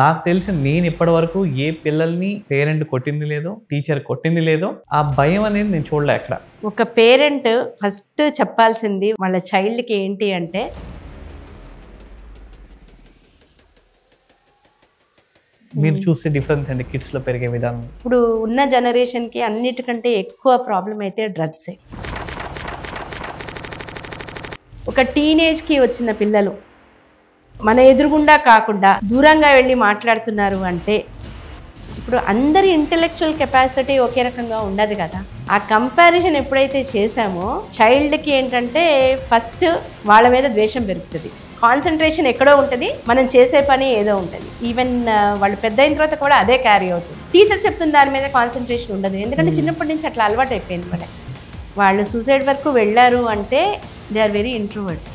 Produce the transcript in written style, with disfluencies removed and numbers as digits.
నాకు తెలిసి నేను ఇప్పటివరకు ఏ పిల్లల్ని పేరెంట్ కొట్టింది లేదో, టీచర్ కొట్టింది లేదో. ఆ భయం అనేది నేను చూడలే ఎక్కడ. ఒక పేరెంట్ ఫస్ట్ చెప్పాల్సింది వాళ్ళ చైల్డ్కి ఏంటి అంటే, మీరు చూస్తే డిఫరెన్స్ అండి కిడ్స్లో పెరిగే విధానం. ఇప్పుడు ఉన్న జనరేషన్కి అన్నిటికంటే ఎక్కువ ప్రాబ్లం అయితే డ్రగ్సే. ఒక టీనేజ్కి వచ్చిన పిల్లలు మన ఎదురుగుండా కాకుండా దూరంగా వెళ్ళి మాట్లాడుతున్నారు అంటే, ఇప్పుడు అందరి ఇంటెలెక్చువల్ కెపాసిటీ ఒకే రకంగా ఉండదు కదా. ఆ కంపారిజన్ ఎప్పుడైతే చేశామో చైల్డ్కి ఏంటంటే ఫస్ట్ వాళ్ళ మీద ద్వేషం పెరుగుతుంది, కాన్సన్ట్రేషన్ ఎక్కడో ఉంటుంది, మనం చేసే పని ఏదో ఉంటుంది. ఈవెన్ వాళ్ళు పెద్ద అయిన తర్వాత కూడా అదే క్యారీ అవుతుంది. టీచర్ చెప్తున్న దాని మీద కాన్సన్ట్రేషన్ ఉండదు, ఎందుకంటే చిన్నప్పటి నుంచి అట్లా అలవాటు అయిపోయింది వాళ్ళకి. వాళ్ళు సూసైడ్ వరకు వెళ్ళారు అంటే దే ఆర్ వెరీ ఇంట్రోవర్ట్.